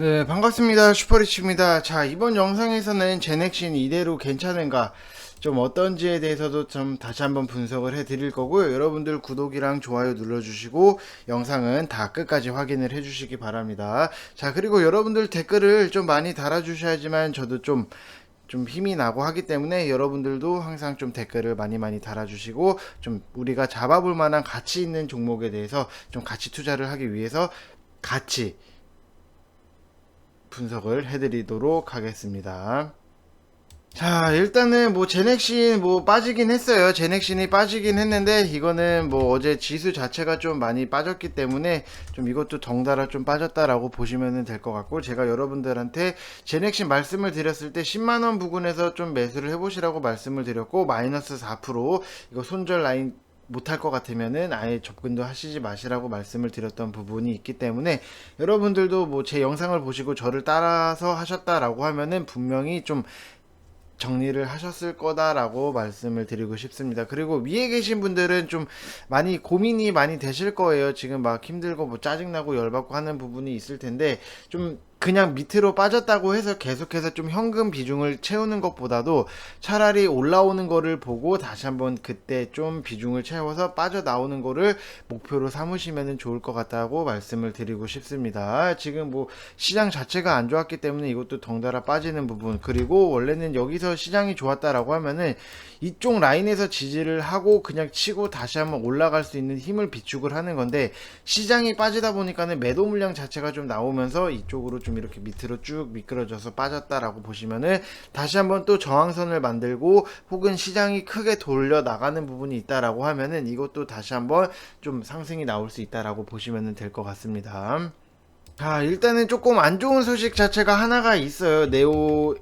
네, 반갑습니다. 슈퍼리치입니다. 자, 이번 영상에서는 제넥신 이대로 괜찮은가, 좀 어떤지에 대해서도 좀 다시 한번 분석을 해 드릴 거고요. 여러분들 구독이랑 좋아요 눌러주시고, 영상은 다 끝까지 확인을 해 주시기 바랍니다. 자, 그리고 여러분들 댓글을 좀 많이 달아주셔야지만 저도 좀 힘이 나고 하기 때문에 여러분들도 항상 좀 댓글을 많이 달아주시고, 좀 우리가 잡아볼 만한 가치 있는 종목에 대해서 좀 같이 투자를 하기 위해서 같이 분석을 해드리도록 하겠습니다. 자, 일단은 뭐 제넥신 뭐 빠지긴 했어요. 제넥신이 빠지긴 했는데 이거는 뭐 어제 지수 자체가 좀 많이 빠졌기 때문에 좀 이것도 덩달아 좀 빠졌다라고 보시면 될 것 같고, 제가 여러분들한테 제넥신 말씀을 드렸을 때 10만원 부근에서 좀 매수를 해보시라고 말씀을 드렸고, 마이너스 4% 이거 손절 라인 못할 것 같으면은 아예 접근도 하시지 마시라고 말씀을 드렸던 부분이 있기 때문에, 여러분들도 뭐 제 영상을 보시고 저를 따라서 하셨다라고 하면은 분명히 좀 정리를 하셨을 거다라고 말씀을 드리고 싶습니다. 그리고 위에 계신 분들은 좀 많이 고민이 많이 되실 거예요. 지금 막 힘들고 뭐 짜증나고 열받고 하는 부분이 있을 텐데, 좀 그냥 밑으로 빠졌다고 해서 계속해서 좀 현금 비중을 채우는 것보다도 차라리 올라오는 거를 보고 다시 한번 그때 좀 비중을 채워서 빠져나오는 거를 목표로 삼으시면 좋을 것 같다고 말씀을 드리고 싶습니다. 지금 뭐 시장 자체가 안 좋았기 때문에 이것도 덩달아 빠지는 부분, 그리고 원래는 여기서 시장이 좋았다라고 하면은 이쪽 라인에서 지지를 하고 그냥 치고 다시 한번 올라갈 수 있는 힘을 비축을 하는 건데, 시장이 빠지다 보니까는 매도 물량 자체가 좀 나오면서 이쪽으로 좀 이렇게 밑으로 쭉 미끄러져서 빠졌다라고 보시면은, 다시 한번 또 저항선을 만들고 혹은 시장이 크게 돌려 나가는 부분이 있다라고 하면은 이것도 다시 한번 좀 상승이 나올 수 있다라고 보시면 될 것 같습니다. 자, 일단은 조금 안 좋은 소식 자체가 하나가 있어요. 네오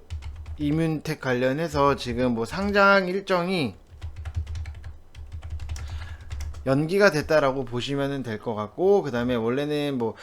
이뮨텍 관련해서 지금 뭐 상장 일정이 연기가 됐다라고 보시면 될 것 같고, 그 다음에 원래는 뭐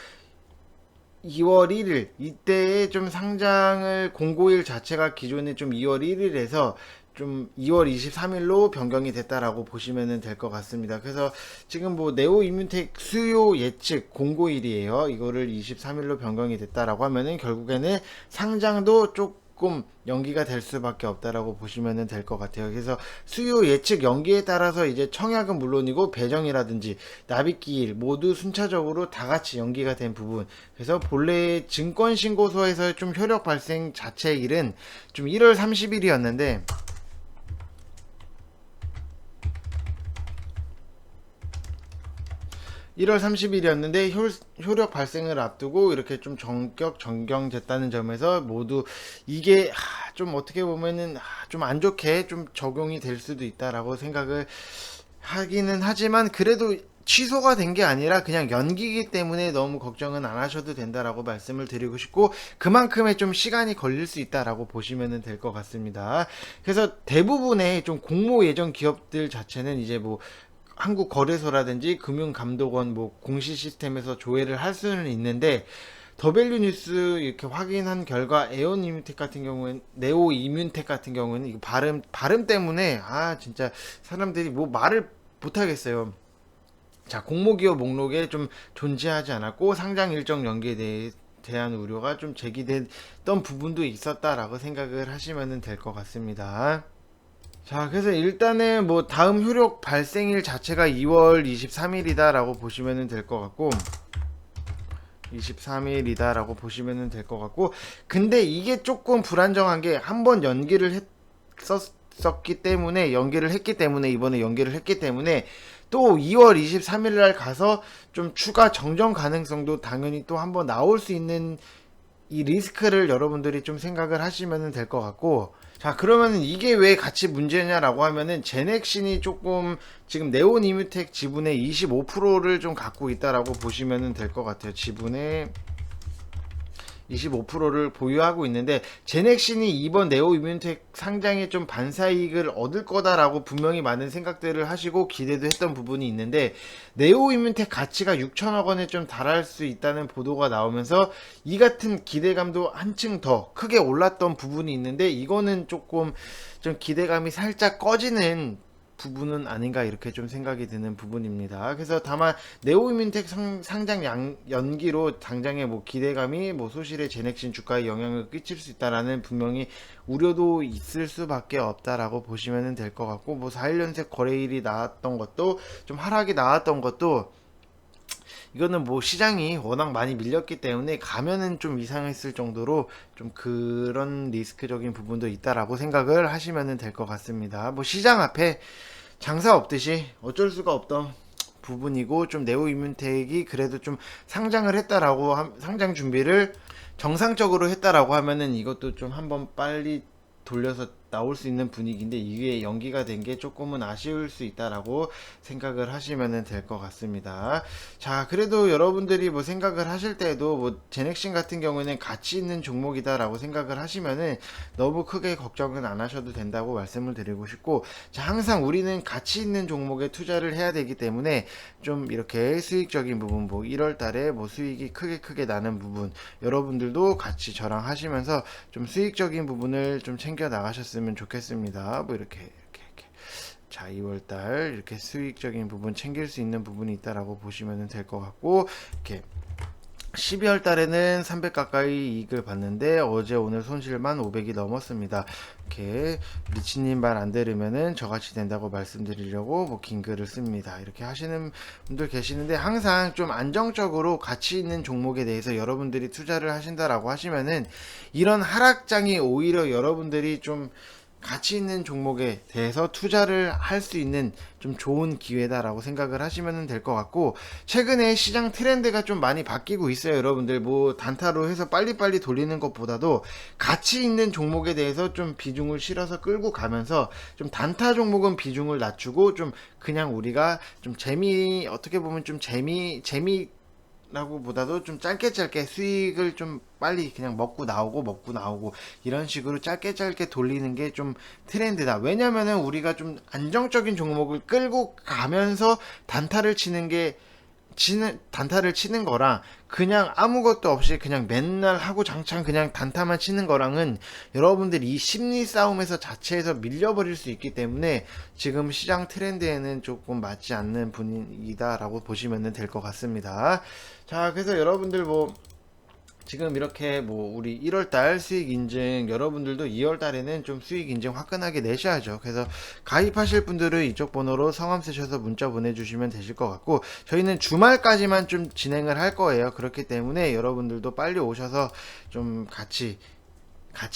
2월 1일 이때에 좀 상장을 공고일 자체가 기존에 좀 2월 1일에서 좀 2월 23일로 변경이 됐다라고 보시면 될 것 같습니다. 그래서 지금 뭐 네오 이뮨텍 수요 예측 공고일이에요. 이거를 23일로 변경이 됐다라고 하면은 결국에는 상장도 조금 연기가 될 수밖에 없다라고 보시면 될 것 같아요. 그래서 수요 예측 연기에 따라서 이제 청약은 물론이고 배정이라든지 납입기일 모두 순차적으로 다 같이 연기가 된 부분, 그래서 본래 증권신고소에서 좀 효력 발생 자체 일은 좀 1월 30일이었는데 1월 30일이었는데 효력 발생을 앞두고 이렇게 좀 전격 전경됐다는 점에서 모두 이게 좀 어떻게 보면은 좀 안 좋게 좀 적용이 될 수도 있다라고 생각을 하기는 하지만, 그래도 취소가 된 게 아니라 그냥 연기이기 때문에 너무 걱정은 안 하셔도 된다라고 말씀을 드리고 싶고, 그만큼의 좀 시간이 걸릴 수 있다라고 보시면 될 것 같습니다. 그래서 대부분의 좀 공모 예정 기업들 자체는 이제 뭐 한국거래소라든지 금융감독원 뭐 공시 시스템에서 조회를 할 수는 있는데, 더밸류 뉴스 이렇게 확인한 결과 에온 이뮨텍 같은 경우는, 네오 이뮨텍 같은 경우는 이거 발음 때문에 진짜 사람들이 뭐 말을 못 하겠어요. 자, 공모기업 목록에 좀 존재하지 않았고 상장 일정 연기에 대한 우려가 좀 제기됐던 부분도 있었다라고 생각을 하시면 될 것 같습니다. 자, 그래서 일단은 뭐 다음 효력 발생일 자체가 2월 23일이다라고 보시면 될 것 같고, 23일이다라고 보시면 될 것 같고, 근데 이게 조금 불안정한 게 한번 했었기 때문에, 연기를 했기 때문에, 이번에 연기를 했기 때문에 또 2월 23일 날 가서 좀 추가 정정 가능성도 당연히 또 한번 나올 수 있는 이 리스크를 여러분들이 좀 생각을 하시면 될 것 같고, 자, 그러면 이게 왜 같이 문제냐라고 하면은 제넥신이 조금 지금 네온 이뮨텍 지분의 25%를 좀 갖고 있다라고 보시면 될 것 같아요. 지분의 25%를 보유하고 있는데, 제넥신이 이번 네오 이뮨텍 상장에 좀 반사이익을 얻을 거다라고 분명히 많은 생각들을 하시고 기대도 했던 부분이 있는데, 네오 이뮨텍 가치가 6천억 원에 좀 달할 수 있다는 보도가 나오면서 이 같은 기대감도 한층 더 크게 올랐던 부분이 있는데, 이거는 조금 좀 기대감이 살짝 꺼지는 부분은 아닌가 이렇게 좀 생각이 드는 부분입니다. 그래서 다만 네오이민텍 상장 연기로 당장의 뭐 기대감이 뭐 소실의 제넥신 주가에 영향을 끼칠 수 있다라는 분명히 우려도 있을 수밖에 없다라고 보시면 될 것 같고, 뭐 4일 연속 거래일이 나왔던 것도 좀 하락이 나왔던 것도 이거는 뭐 시장이 워낙 많이 밀렸기 때문에 가면은 좀 이상했을 정도로 좀 그런 리스크적인 부분도 있다라고 생각을 하시면 될 것 같습니다. 뭐 시장 앞에 장사 없듯이 어쩔 수가 없던 부분이고, 좀 네오이뮨텍이 그래도 좀 상장을 했다라고 상장 준비를 정상적으로 했다라고 하면은 이것도 좀 한번 빨리 돌려서 나올 수 있는 분위기인데, 이게 연기가 된 게 조금은 아쉬울 수 있다라고 생각을 하시면 될 것 같습니다. 자, 그래도 여러분들이 뭐 생각을 하실 때도 뭐 제넥신 같은 경우에는 가치 있는 종목이다라고 생각을 하시면은 너무 크게 걱정은 안 하셔도 된다고 말씀을 드리고 싶고, 자, 항상 우리는 가치 있는 종목에 투자를 해야 되기 때문에 좀 이렇게 수익적인 부분, 뭐 1월 달에 뭐 수익이 크게 나는 부분, 여러분들도 같이 저랑 하시면서 좀 수익적인 부분을 좀 챙겨 나가셨으면 좋겠습니다. 뭐 이렇게 자, 2월달 이렇게 수익적인 부분 챙길 수 있는 부분이 있다라고 보시면 될 것 같고, 이렇게 12월 달에는 300 가까이 이익을 봤는데 어제 오늘 손실만 500이 넘었습니다. 이렇게 리치님 말 안 들으면은 저같이 된다고 말씀드리려고 뭐 긴 글을 씁니다. 이렇게 하시는 분들 계시는데, 항상 좀 안정적으로 가치 있는 종목에 대해서 여러분들이 투자를 하신다라고 하시면은 이런 하락장이 오히려 여러분들이 좀 가치 있는 종목에 대해서 투자를 할 수 있는 좀 좋은 기회다라고 생각을 하시면 될 것 같고, 최근에 시장 트렌드가 좀 많이 바뀌고 있어요. 여러분들 뭐 단타로 해서 빨리빨리 돌리는 것보다도 가치 있는 종목에 대해서 좀 비중을 실어서 끌고 가면서, 좀 단타 종목은 비중을 낮추고 좀 그냥 우리가 좀 어떻게 보면 좀 재미 라고 보다도 좀 짧게 수익을 좀 빨리 그냥 먹고 나오고 이런 식으로 짧게 돌리는 게 좀 트렌드다. 왜냐면은 우리가 좀 안정적인 종목을 끌고 가면서 단타를 치는 거랑 그냥 아무것도 없이 그냥 맨날 하고 장창 그냥 단타만 치는 거랑은 여러분들이 이 심리 싸움에서 자체에서 밀려버릴 수 있기 때문에 지금 시장 트렌드에는 조금 맞지 않는 분위기다라고 보시면 될 것 같습니다. 자, 그래서 여러분들 뭐 지금 이렇게 뭐 우리 1월달 수익 인증, 여러분들도 2월달에는 좀 수익 인증 화끈하게 내셔야죠. 그래서 가입하실 분들은 이쪽 번호로 성함 쓰셔서 문자 보내주시면 되실 것 같고, 저희는 주말까지만 좀 진행을 할 거예요. 그렇기 때문에 여러분들도 빨리 오셔서 좀 가치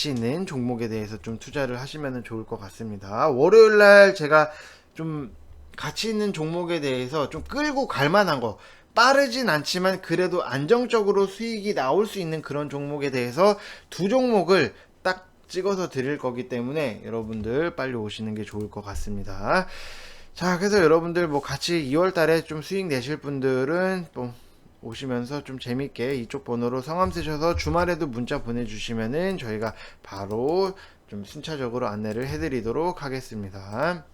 있는 종목에 대해서 좀 투자를 하시면 좋을 것 같습니다. 월요일날 제가 좀 가치 있는 종목에 대해서 좀 끌고 갈 만한 거, 빠르진 않지만 그래도 안정적으로 수익이 나올 수 있는 그런 종목에 대해서 두 종목을 딱 찍어서 드릴 거기 때문에 여러분들 빨리 오시는 게 좋을 것 같습니다. 자, 그래서 여러분들 뭐 같이 2월 달에 좀 수익 내실 분들은 또 오시면서 좀 재밌게 이쪽 번호로 성함 쓰셔서 주말에도 문자 보내주시면은 저희가 바로 좀 순차적으로 안내를 해드리도록 하겠습니다.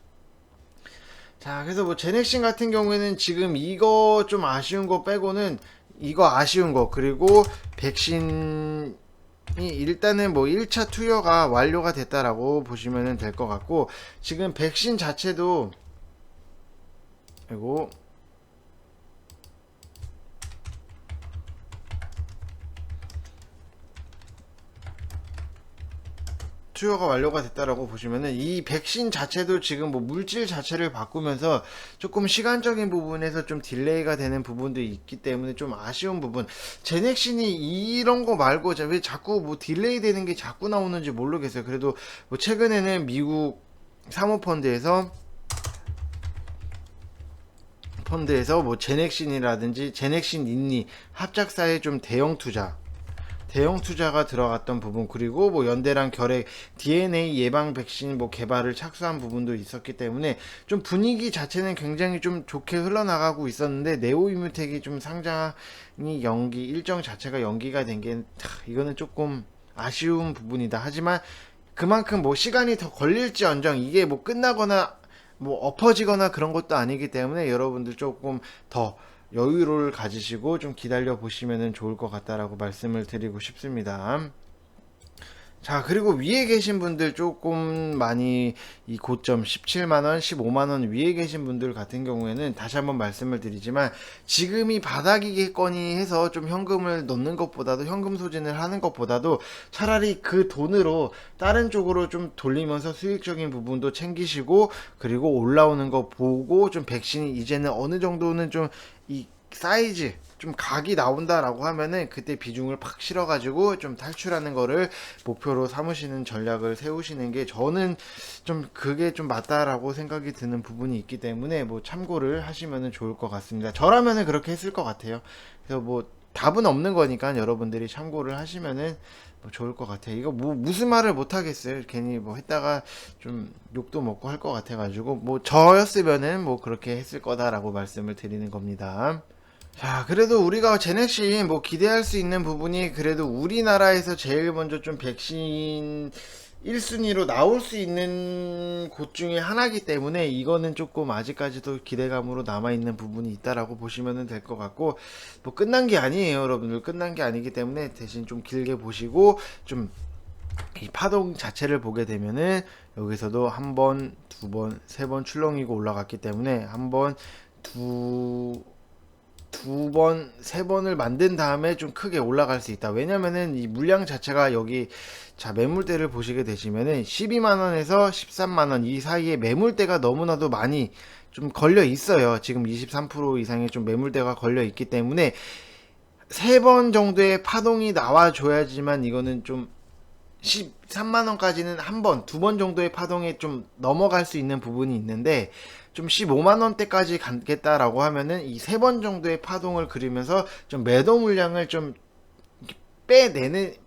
자, 그래서 뭐 제넥신 같은 경우에는 지금 이거 좀 아쉬운 거 빼고는, 이거 아쉬운 거, 그리고 백신이 일단은 뭐 1차 투여가 완료가 됐다라고 보시면 될 것 같고, 지금 백신 자체도, 그리고 투여가 완료가 됐다라고 보시면은, 이 백신 자체도 지금 뭐 물질 자체를 바꾸면서 조금 시간적인 부분에서 좀 딜레이가 되는 부분도 있기 때문에 좀 아쉬운 부분. 제넥신이 이런 거 말고 왜 자꾸 뭐 딜레이 되는 게 자꾸 나오는지 모르겠어요. 그래도 뭐 최근에는 미국 사모펀드에서 뭐 제넥신이라든지 제넥신 인니 합작사의 좀 대형 투자가 들어갔던 부분, 그리고 뭐 연대랑 결핵 DNA 예방 백신 뭐 개발을 착수한 부분도 있었기 때문에 좀 분위기 자체는 굉장히 좀 좋게 흘러나가고 있었는데, 네오이뮤텍이 좀 상장이 일정 자체가 연기가 된 게 이거는 조금 아쉬운 부분이다. 하지만 그만큼 뭐 시간이 더 걸릴지언정 이게 뭐 끝나거나 뭐 엎어지거나 그런 것도 아니기 때문에 여러분들 조금 더 여유를 가지시고 좀 기다려 보시면 좋을 것 같다라고 말씀을 드리고 싶습니다. 자, 그리고 위에 계신 분들 조금 많이 이 고점 17만원, 15만원 위에 계신 분들 같은 경우에는 다시 한번 말씀을 드리지만 지금이 바닥이겠거니 해서 좀 현금을 넣는 것보다도 현금 소진을 하는 것보다도 차라리 그 돈으로 다른 쪽으로 좀 돌리면서 수익적인 부분도 챙기시고 그리고 올라오는 거 보고 좀 백신이 이제는 어느 정도는 좀 이 사이즈 좀 각이 나온다라고 하면은 그때 비중을 팍 실어가지고 좀 탈출하는 거를 목표로 삼으시는 전략을 세우시는 게 저는 좀 그게 좀 맞다라고 생각이 드는 부분이 있기 때문에 뭐 참고를 하시면은 좋을 것 같습니다. 저라면은 그렇게 했을 것 같아요. 그래서 뭐 답은 없는 거니까 여러분들이 참고를 하시면은 뭐 좋을 것 같아요. 이거 뭐 무슨 말을 못 하겠어요. 괜히 뭐 했다가 좀 욕도 먹고 할 것 같아가지고 뭐 저였으면은 뭐 그렇게 했을 거다라고 말씀을 드리는 겁니다. 자, 그래도 우리가 제넥시 뭐 기대할 수 있는 부분이 그래도 우리나라에서 제일 먼저 좀 백신 1순위로 나올 수 있는 곳 중에 하나이기 때문에 이거는 조금 아직까지도 기대감으로 남아있는 부분이 있다라고 보시면 될 것 같고, 뭐 끝난 게 아니에요, 여러분들. 끝난 게 아니기 때문에 대신 좀 길게 보시고 좀 이 파동 자체를 보게 되면은 여기서도 한 번, 두 번, 세 번 출렁이고 올라갔기 때문에 한 번, 두 번, 세 번을 만든 다음에 좀 크게 올라갈 수 있다. 왜냐면은 이 물량 자체가 여기 자 매물대를 보시게 되시면은 12만원에서 13만원 이 사이에 매물대가 너무나도 많이 좀 걸려 있어요. 지금 23% 이상의 좀 매물대가 걸려 있기 때문에 세 번 정도의 파동이 나와줘야지만 이거는 좀 13만원까지는 한 번, 두 번 정도의 파동에 좀 넘어갈 수 있는 부분이 있는데, 좀 15만원대까지 가겠다라고 하면은 이 세 번 정도의 파동을 그리면서 좀 매도 물량을 좀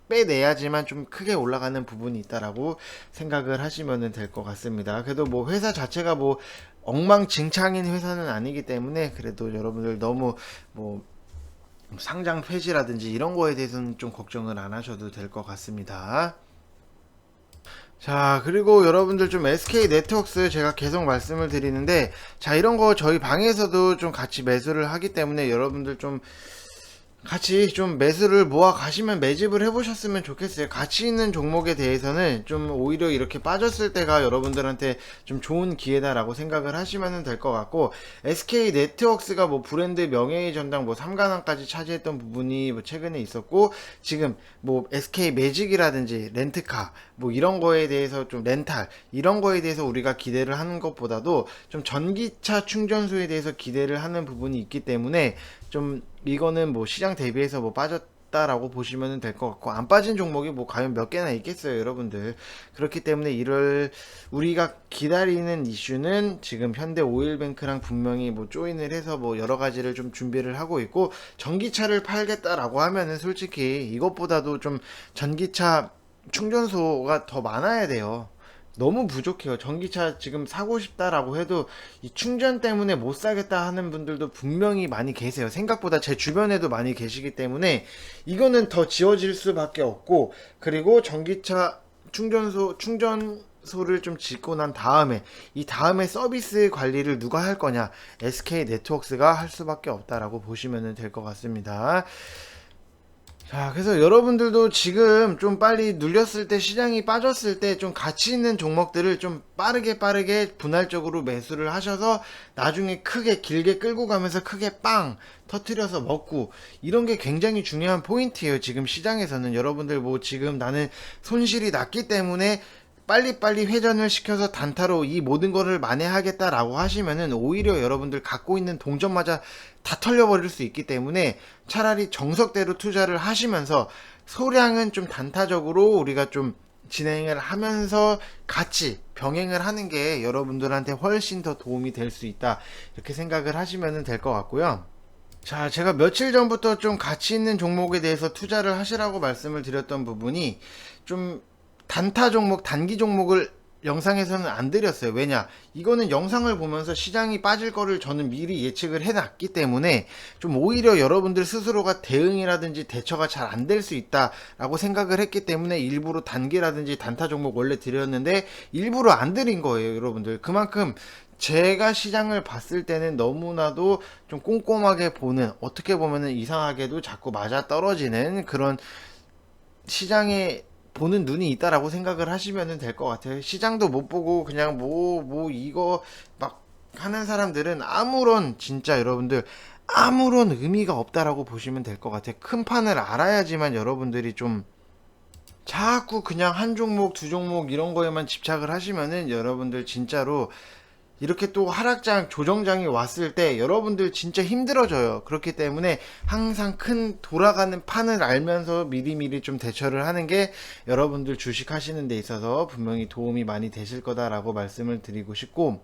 빼내야지만 좀 크게 올라가는 부분이 있다라고 생각을 하시면 될 것 같습니다. 그래도 뭐 회사 자체가 뭐 엉망진창인 회사는 아니기 때문에 그래도 여러분들 너무 뭐 상장 폐지라든지 이런 거에 대해서는 좀 걱정을 안 하셔도 될 것 같습니다. 자, 그리고 여러분들 좀 SK 네트워크스 제가 계속 말씀을 드리는데, 자, 이런 거 저희 방에서도 좀 같이 매수를 하기 때문에 여러분들 좀 같이 좀 매수를 모아 가시면 매집을 해보셨으면 좋겠어요. 가치 있는 종목에 대해서는 좀 오히려 이렇게 빠졌을 때가 여러분들한테 좀 좋은 기회다라고 생각을 하시면 될 것 같고, SK 네트워크스가 뭐 브랜드 명예의 전당 뭐 3관왕까지 차지했던 부분이 뭐 최근에 있었고, 지금 뭐 SK 매직이라든지 렌트카 뭐 이런 거에 대해서 좀 렌탈 이런 거에 대해서 우리가 기대를 하는 것보다도 좀 전기차 충전소에 대해서 기대를 하는 부분이 있기 때문에 좀 이거는 뭐 시장 대비해서 뭐 빠졌다라고 보시면 될 것 같고, 안 빠진 종목이 뭐 과연 몇 개나 있겠어요, 여러분들. 그렇기 때문에 이를 우리가 기다리는 이슈는 지금 현대 오일뱅크랑 분명히 뭐 조인을 해서 뭐 여러 가지를 좀 준비를 하고 있고, 전기차를 팔겠다라고 하면은 솔직히 이것보다도 좀 전기차 충전소가 더 많아야 돼요. 너무 부족해요. 전기차 지금 사고 싶다라고 해도 이 충전 때문에 못 사겠다 하는 분들도 분명히 많이 계세요. 생각보다 제 주변에도 많이 계시기 때문에 이거는 더 지어질 수밖에 없고, 그리고 전기차 충전소를 좀 짓고 난 다음에 이 다음에 서비스 관리를 누가 할 거냐? SK 네트워크스가 할 수밖에 없다라고 보시면 될 것 같습니다. 자, 그래서 여러분들도 지금 좀 빨리 눌렸을 때 시장이 빠졌을 때 좀 가치 있는 종목들을 좀 빠르게 분할적으로 매수를 하셔서 나중에 크게 길게 끌고 가면서 크게 빵 터트려서 먹고, 이런 게 굉장히 중요한 포인트예요. 지금 시장에서는 여러분들 뭐 지금 나는 손실이 났기 때문에 빨리빨리 회전을 시켜서 단타로 이 모든 거를 만회하겠다라고 하시면은 오히려 여러분들 갖고 있는 동전마저 다 털려버릴 수 있기 때문에 차라리 정석대로 투자를 하시면서 소량은 좀 단타적으로 우리가 좀 진행을 하면서 같이 병행을 하는 게 여러분들한테 훨씬 더 도움이 될 수 있다, 이렇게 생각을 하시면 될 것 같고요. 자, 제가 며칠 전부터 좀 가치 있는 종목에 대해서 투자를 하시라고 말씀을 드렸던 부분이 좀 단타 종목, 단기 종목을 영상에서는 안 드렸어요. 왜냐? 이거는 영상을 보면서 시장이 빠질 거를 저는 미리 예측을 해놨기 때문에 좀 오히려 여러분들 스스로가 대응이라든지 대처가 잘 안 될 수 있다라고 생각을 했기 때문에 일부러 단기라든지 단타 종목 원래 드렸는데 일부러 안 드린 거예요, 여러분들. 그만큼 제가 시장을 봤을 때는 너무나도 좀 꼼꼼하게 보는, 어떻게 보면은 이상하게도 자꾸 맞아 떨어지는 그런 시장의 보는 눈이 있다라고 생각을 하시면 될 것 같아요. 시장도 못 보고 그냥 이거 막 하는 사람들은 진짜 여러분들 아무런 의미가 없다라고 보시면 될 것 같아요. 큰 판을 알아야지만 여러분들이 좀 자꾸 그냥 한 종목, 두 종목 이런 거에만 집착을 하시면은 여러분들 진짜로 이렇게 또 하락장, 조정장이 왔을 때 여러분들 진짜 힘들어져요. 그렇기 때문에 항상 큰 돌아가는 판을 알면서 미리미리 좀 대처를 하는 게 여러분들 주식 하시는 데 있어서 분명히 도움이 많이 되실 거다라고 말씀을 드리고 싶고,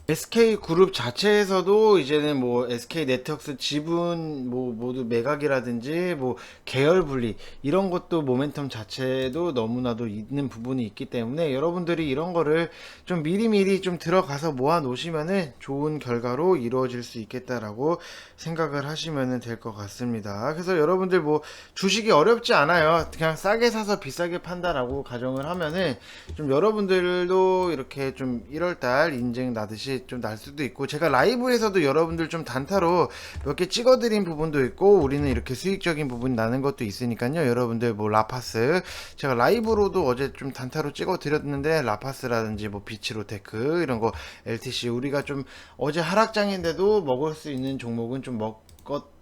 SK그룹 자체에서도 이제는 뭐 SK네트워크스 지분 뭐 모두 매각이라든지 뭐 계열 분리 이런 것도 모멘텀 자체도 너무나도 있는 부분이 있기 때문에 여러분들이 이런 거를 좀 미리미리 좀 들어가서 모아 놓으시면은 좋은 결과로 이루어질 수 있겠다라고 생각을 하시면 될 것 같습니다. 그래서 여러분들 뭐 주식이 어렵지 않아요. 그냥 싸게 사서 비싸게 판다라고 가정을 하면은 좀 여러분들도 이렇게 좀 1월달 인증 나듯이 좀 날 수도 있고, 제가 라이브에서도 여러분들 좀 단타로 몇 개 찍어드린 부분도 있고 우리는 이렇게 수익적인 부분이 나는 것도 있으니까요. 여러분들 뭐 라파스 제가 라이브로도 어제 좀 단타로 찍어드렸는데, 라파스라든지 뭐 비치로테크 이런 거 LTC 우리가 좀 어제 하락장인데도 먹을 수 있는 종목은 좀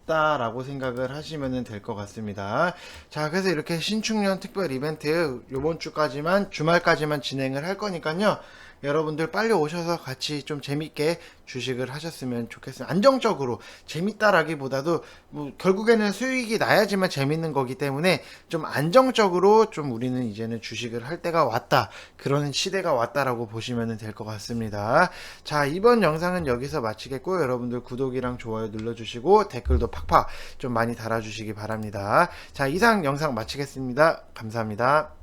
라고 생각을 하시면 될 것 같습니다. 자, 그래서 이렇게 신축년 특별 이벤트 요번 주까지만, 주말까지만 진행을 할 거니까요. 여러분들 빨리 오셔서 같이 좀 재밌게 주식을 하셨으면 좋겠습니다. 안정적으로, 재밌다라기보다도 뭐 결국에는 수익이 나야지만 재밌는 거기 때문에 좀 안정적으로 좀 우리는 이제는 주식을 할 때가 왔다, 그런 시대가 왔다라고 보시면 될 것 같습니다. 자, 이번 영상은 여기서 마치겠고요. 여러분들 구독이랑 좋아요 눌러주시고 댓글도 팍팍 좀 많이 달아주시기 바랍니다. 자, 이상 영상 마치겠습니다. 감사합니다.